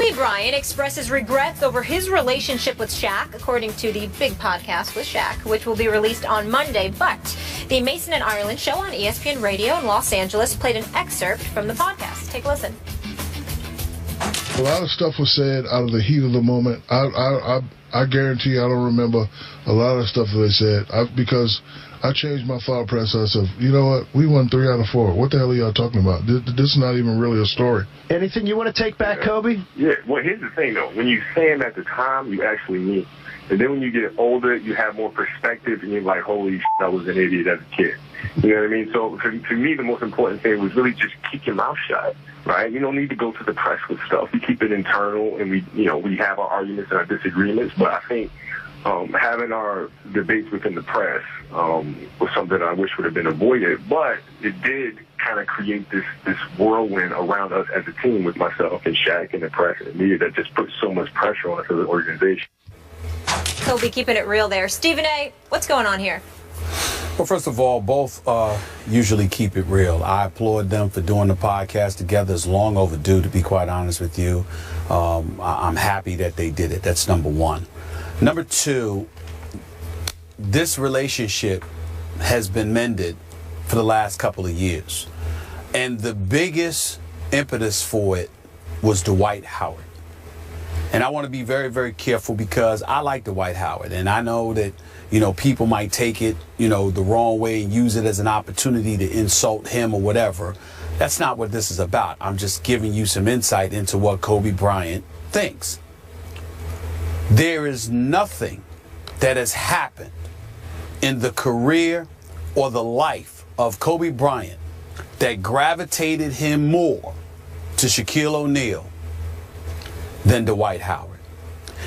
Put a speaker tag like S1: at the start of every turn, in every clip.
S1: Kobe Bryant expresses regrets over his relationship with Shaq, according to the Big Podcast with Shaq, which will be released on Monday. But the Mason and Ireland show on ESPN Radio in Los Angeles played an excerpt from the podcast. Take a listen.
S2: A lot of stuff was said out of the heat of the moment. I guarantee I don't remember a lot of stuff that they said because I changed my thought process of, you know what, we won 3 out of 4. What the hell are y'all talking about? This is not even really a story.
S3: Anything you want to take back, Kobe?
S4: Yeah, well, here's the thing, though. When you say them at the time, you actually mean. And then when you get older, you have more perspective, and you're like, holy shit, I was an idiot as a kid. You know what I mean? So to me, the most important thing was really just keep your mouth shut, right? You don't need to go to the press with stuff. You keep it internal, and we have our arguments and our disagreements. But I think having our debates within the press was something I wish would have been avoided. But it did kind of create this whirlwind around us as a team with myself and Shaq and the press and the media that just put so much pressure on us as an organization.
S1: Kobe keeping it real there. Stephen A., what's going on here?
S5: Well, first of all, both usually keep it real. I applaud them for doing the podcast together. It's long overdue, to be quite honest with you. I'm happy that they did it. That's number one. Number two, this relationship has been mended for the last couple of years. And the biggest impetus for it was Dwight Howard. And I want to be very, very careful because I like Dwight Howard. And I know that, people might take it, the wrong way and use it as an opportunity to insult him or whatever. That's not what this is about. I'm just giving you some insight into what Kobe Bryant thinks. There is nothing that has happened in the career or the life of Kobe Bryant that gravitated him more to Shaquille O'Neal than Dwight Howard.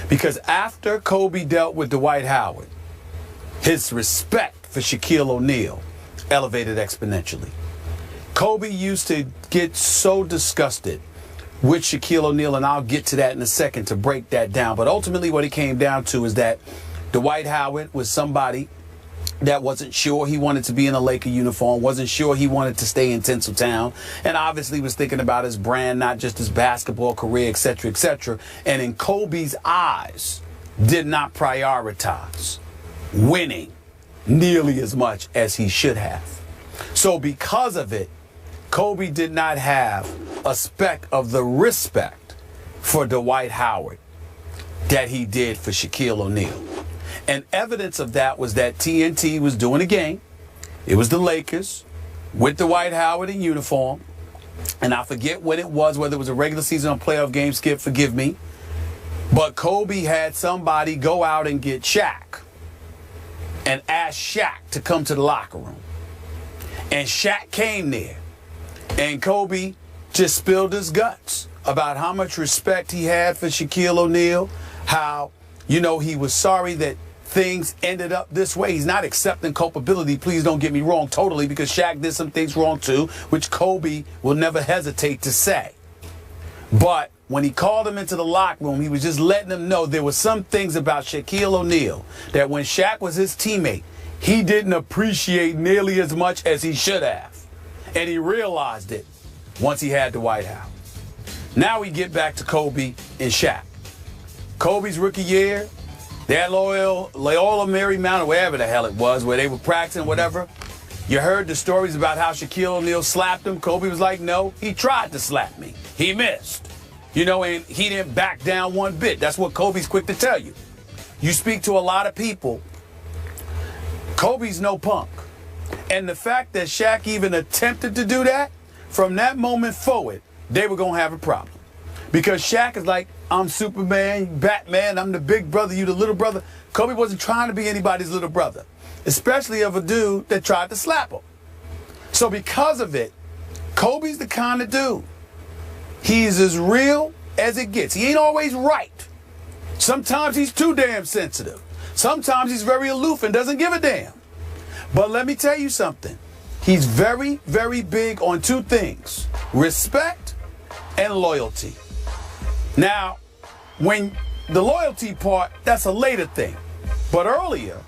S5: Because after Kobe dealt with Dwight Howard, his respect for Shaquille O'Neal elevated exponentially. Kobe used to get so disgusted with Shaquille O'Neal, and I'll get to that in a second to break that down. But ultimately what it came down to is that Dwight Howard was somebody that wasn't sure he wanted to be in a Laker uniform, wasn't sure he wanted to stay in Tinseltown, and obviously was thinking about his brand, not just his basketball career, etc., etc. And in Kobe's eyes, did not prioritize winning nearly as much as he should have. So because of it, Kobe did not have a speck of the respect for Dwight Howard that he did for Shaquille O'Neal. And evidence of that was that TNT was doing a game. It was the Lakers with Dwight Howard in uniform. And I forget what it was, whether it was a regular season or playoff game, Skip, forgive me. But Kobe had somebody go out and get Shaq and ask Shaq to come to the locker room. And Shaq came there. And Kobe just spilled his guts about how much respect he had for Shaquille O'Neal, how, he was sorry that things ended up this way. He's not accepting culpability, please don't get me wrong, totally, because Shaq did some things wrong too, which Kobe will never hesitate to say. But when he called him into the locker room, he was just letting him know there were some things about Shaquille O'Neal that when Shaq was his teammate, he didn't appreciate nearly as much as he should have. And he realized it once he had Dwight Howard. Now we get back to Kobe and Shaq. Kobe's rookie year, that Loyola Marymount, or wherever the hell it was, where they were practicing, whatever. You heard the stories about how Shaquille O'Neal slapped him. Kobe was like, no, he tried to slap me. He missed. And he didn't back down one bit. That's what Kobe's quick to tell you. You speak to a lot of people, Kobe's no punk. And the fact that Shaq even attempted to do that, from that moment forward, they were going to have a problem. Because Shaq is like, I'm Superman, Batman, I'm the big brother, you the little brother. Kobe wasn't trying to be anybody's little brother, especially of a dude that tried to slap him. So because of it, Kobe's the kind of dude. He's as real as it gets. He ain't always right. Sometimes he's too damn sensitive. Sometimes he's very aloof and doesn't give a damn. But let me tell you something. He's very, very big on two things: respect and loyalty. Now, when the loyalty part, that's a later thing. But earlier,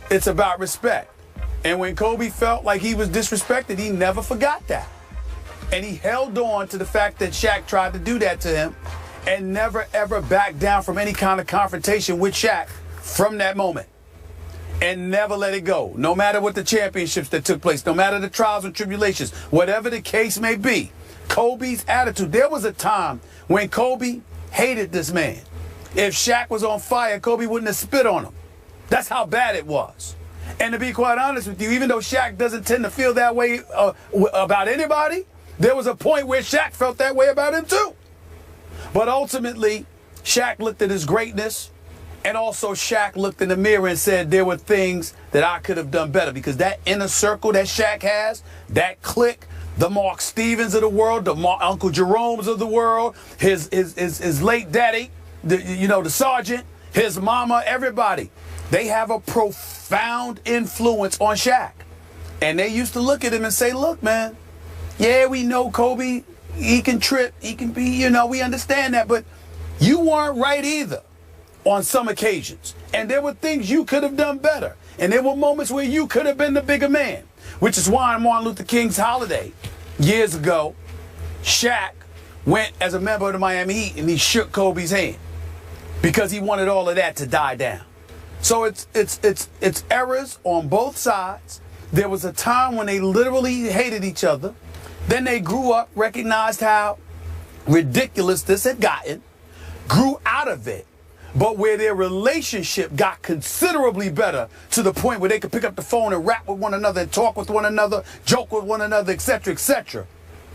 S5: it's about respect. And when Kobe felt like he was disrespected, he never forgot that. And he held on to the fact that Shaq tried to do that to him. and never, ever backed down from any kind of confrontation with Shaq from that moment. And never let it go, no matter what the championships that took place, no matter the trials and tribulations, whatever the case may be. Kobe's attitude. There was a time when Kobe hated this man. If Shaq was on fire, Kobe wouldn't have spit on him. That's how bad it was. And to be quite honest with you, even though Shaq doesn't tend to feel that way about anybody, there was a point where Shaq felt that way about him too. But ultimately, Shaq looked at his greatness, and also Shaq looked in the mirror and said there were things that I could have done better, because that inner circle that Shaq has, that clique, the Mark Stevens of the world, the Uncle Jerome's of the world, his late daddy, the sergeant, his mama, everybody, they have a profound influence on Shaq. And they used to look at him and say, look, man, yeah, we know Kobe, he can trip, he can be, we understand that, but you weren't right either on some occasions. And there were things you could have done better. And there were moments where you could have been the bigger man, which is why on Martin Luther King's holiday years ago, Shaq went as a member of the Miami Heat and he shook Kobe's hand because he wanted all of that to die down. So it's errors on both sides. There was a time when they literally hated each other. Then they grew up, recognized how ridiculous this had gotten, grew out of it, but where their relationship got considerably better to the point where they could pick up the phone and rap with one another and talk with one another, joke with one another, etc.,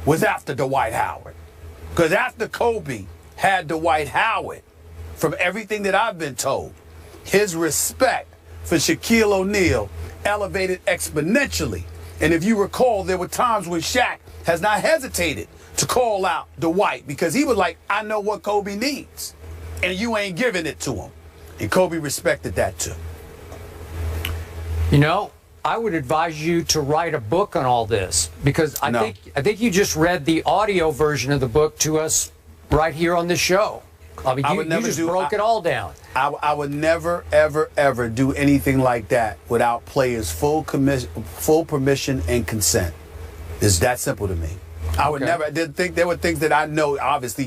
S5: was after Dwight Howard. Because after Kobe had Dwight Howard, from everything that I've been told, his respect for Shaquille O'Neal elevated exponentially. And if you recall, there were times when Shaq has not hesitated to call out Dwight because he was like, I know what Kobe needs, and you ain't giving it to him. And Kobe respected that too.
S6: I would advise you to write a book on all this, because I think you just read the audio version of the book to us right here on this show. I mean, you just broke it all down.
S5: I would never, ever, ever do anything like that without players' full permission and consent. It's that simple to me. I would never. I didn't think there were things that I know. Obviously,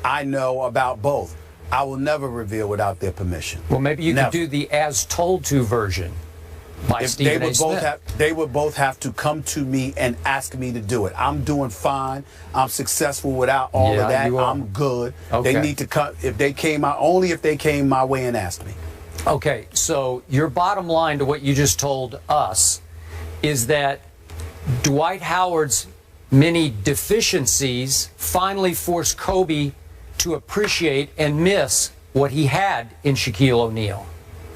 S5: I know about both. I will never reveal without their permission.
S6: Well, maybe you could do the as told to version by Stephen A. Smith.
S5: They would both have to come to me and ask me to do it. I'm doing fine. I'm successful without all of that. I'm good.
S6: Okay.
S5: They need to come if they came my way and asked me.
S6: Okay, so your bottom line to what you just told us is that Dwight Howard's many deficiencies finally forced Kobe to appreciate and miss what he had in Shaquille O'Neal.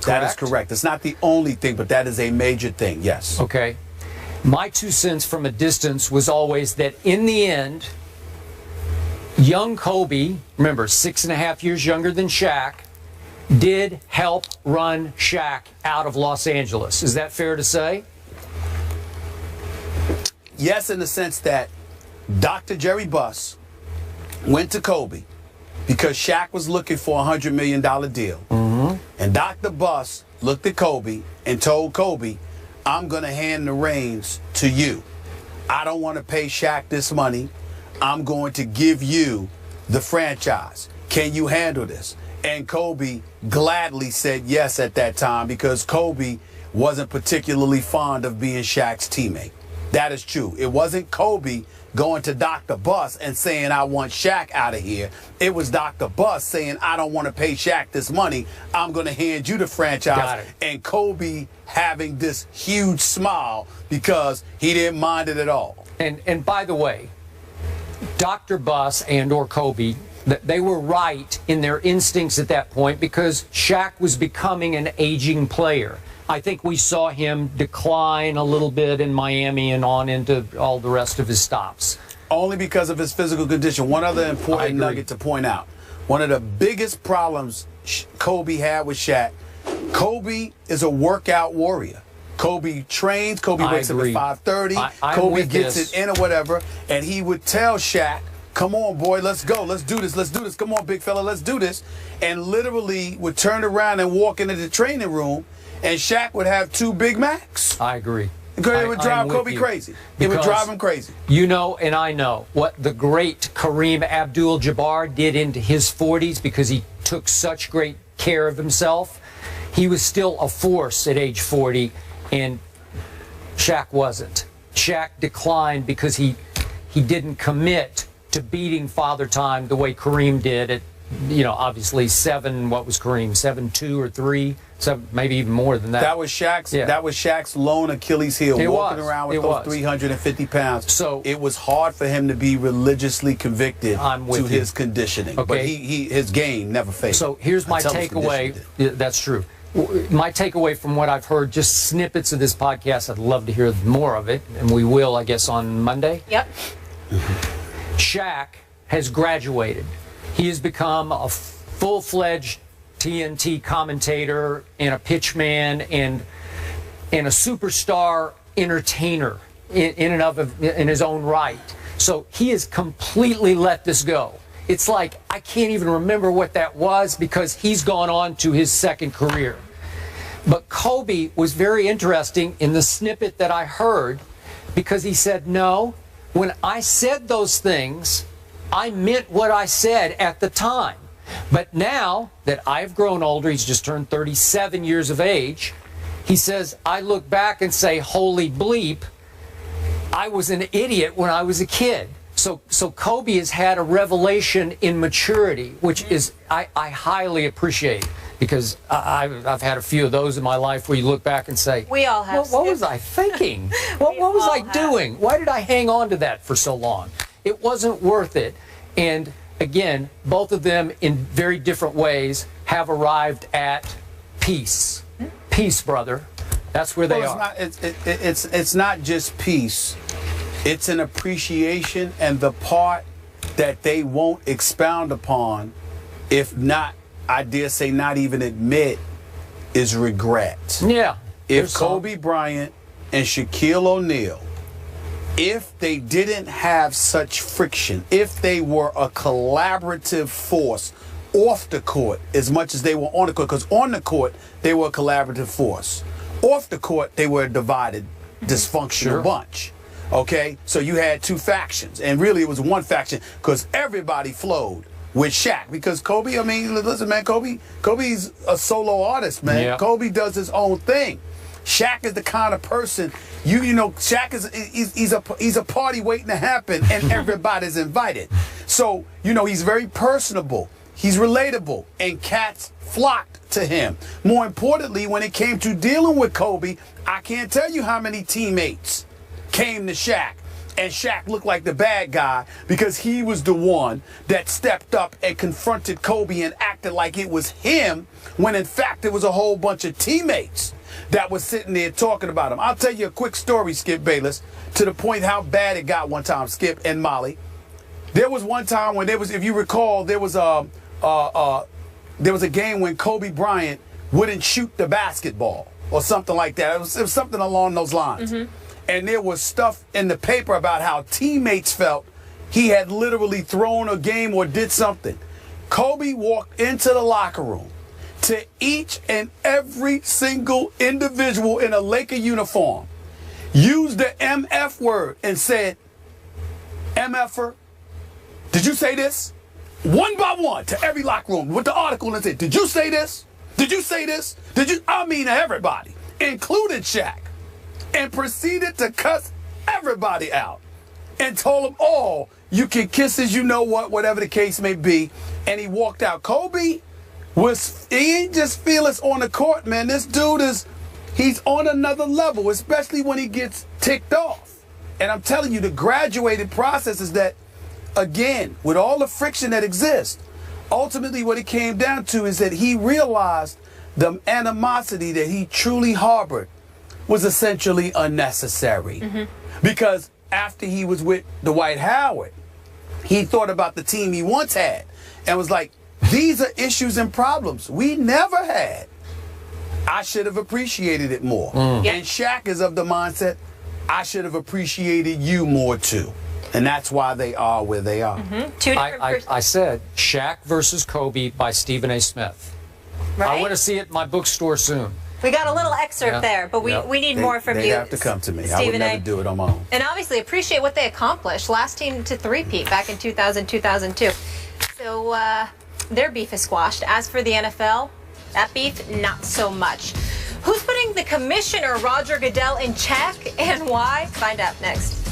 S5: That is correct. It's not the only thing, but that is a major thing, yes.
S6: Okay. My 2 cents from a distance was always that in the end, young Kobe, remember, 6.5 years younger than Shaq, did help run Shaq out of Los Angeles. Is that fair to say?
S5: Yes, in the sense that Dr. Jerry Buss went to Kobe because Shaq was looking for a $100 million deal. And Dr. Buss looked at Kobe and told Kobe, I'm going to hand the reins to you. I don't want to pay Shaq this money. I'm going to give you the franchise. Can you handle this? And Kobe gladly said yes at that time because Kobe wasn't particularly fond of being Shaq's teammate. That is true. It wasn't Kobe going to Dr. Buss and saying, I want Shaq out of here. It was Dr. Buss saying, I don't want to pay Shaq this money. I'm going to hand you the franchise.
S6: Got it.
S5: And Kobe having this huge smile because he didn't mind it at all.
S6: And by the way, Dr. Buss and or Kobe, they were right in their instincts at that point because Shaq was becoming an aging player. I think we saw him decline a little bit in Miami and on into all the rest of his stops.
S5: Only because of his physical condition. One other important nugget to point out. One of the biggest problems Kobe had with Shaq, Kobe is a workout warrior. Kobe trains, Kobe wakes up at 5:30, Kobe gets it in or whatever, and he would tell Shaq, come on, boy, let's go, let's do this, come on, big fella, let's do this, and literally would turn around and walk into the training room, and Shaq would have 2 Big Macs.
S6: I agree.
S5: It would drive Kobe
S6: you.
S5: crazy. It would drive him crazy.
S6: You know, and I know what the great Kareem Abdul-Jabbar did into his 40s because he took such great care of himself. He was still a force at age 40, and Shaq wasn't. Shaq declined because he didn't commit to beating Father Time the way Kareem did at, you know, obviously what was Kareem, 7'2" or 3", maybe even more than that.
S5: That was Shaq's lone Achilles heel, walking around with those 350 pounds. So it was hard for him to be religiously convicted to his conditioning. Okay. But his game never failed.
S6: So here's my takeaway. That's true. My takeaway from what I've heard, just snippets of this podcast, I'd love to hear more of it, and we will, I guess, on Monday.
S1: Yep.
S6: Shaq has graduated. He has become a full-fledged TNT commentator and a pitchman and a superstar entertainer in his own right. So he has completely let this go. It's like I can't even remember what that was because he's gone on to his second career. But Kobe was very interesting in the snippet that I heard because he said, no, when I said those things, I meant what I said at the time. But now that I've grown older, he's just turned 37 years of age, he says, I look back and say, holy bleep, I was an idiot when I was a kid. So Kobe has had a revelation in maturity, which is I highly appreciate because I've had a few of those in my life where you look back and say,
S1: we all have.
S6: What was I thinking? what was I doing? Why did I hang on to that for so long? It wasn't worth it. And again, both of them in very different ways have arrived at peace. Peace, brother. That's where they are.
S5: It's not just peace. It's an appreciation, and the part that they won't expound upon, if not, I dare say not even admit, is regret.
S6: Yeah.
S5: If Kobe Bryant and Shaquille O'Neal, if they didn't have such friction, if they were a collaborative force off the court as much as they were on the court, because on the court, they were a collaborative force. Off the court, they were a divided, dysfunctional bunch. Okay, so you had two factions, and really it was one faction because everybody flowed with Shaq. Because Kobe, I mean, listen, man, Kobe's a solo artist, man. Yeah. Kobe does his own thing. Shaq is the kind of person you know. Shaq he's a party waiting to happen, and everybody's invited. So you know he's very personable. He's relatable, and cats flocked to him. More importantly, when it came to dealing with Kobe, I can't tell you how many teammates came to Shaq, and Shaq looked like the bad guy because he was the one that stepped up and confronted Kobe and acted like it was him when in fact it was a whole bunch of teammates that was sitting there talking about him. I'll tell you a quick story, Skip Bayless, to the point how bad it got one time, Skip and Molly. There was one time when there was, if you recall, there was a game when Kobe Bryant wouldn't shoot the basketball or something like that. It was something along those lines. And there was stuff in the paper about how teammates felt he had literally thrown a game or did something. Kobe walked into the locker room to each and every single individual in a Laker uniform, used the MF word and said, MFer, did you say this? One by one to every locker room with the article and said, did you say this? Did you say this? Did you? I mean everybody, including Shaq. And proceeded to cuss everybody out and told them all, you can kiss as you know what, whatever the case may be. And he walked out. Kobe he ain't just fearless on the court, man. This dude he's on another level, especially when he gets ticked off. And I'm telling you, the graduated process is that, again, with all the friction that exists, ultimately what it came down to is that he realized the animosity that he truly harbored was essentially unnecessary. Because after he was with Dwight Howard, he thought about the team he once had and was like, these are issues and problems we never had. I should have appreciated it more. And Shaq is of the mindset, I should have appreciated you more too. And that's why they are where they are.
S6: I said Shaq versus Kobe by Stephen A. Smith. I want to see it in my bookstore soon.
S1: We got a little excerpt there, but we need more from you.
S5: They have to come to me.
S1: Stephen
S5: I would never
S1: A.
S5: do it on my own.
S1: And obviously appreciate what they accomplished. Last team to three-peat back in 2000, 2002. So their beef is squashed. As for the NFL, that beef, not so much. Who's putting the commissioner, Roger Goodell, in check and why? Find out next.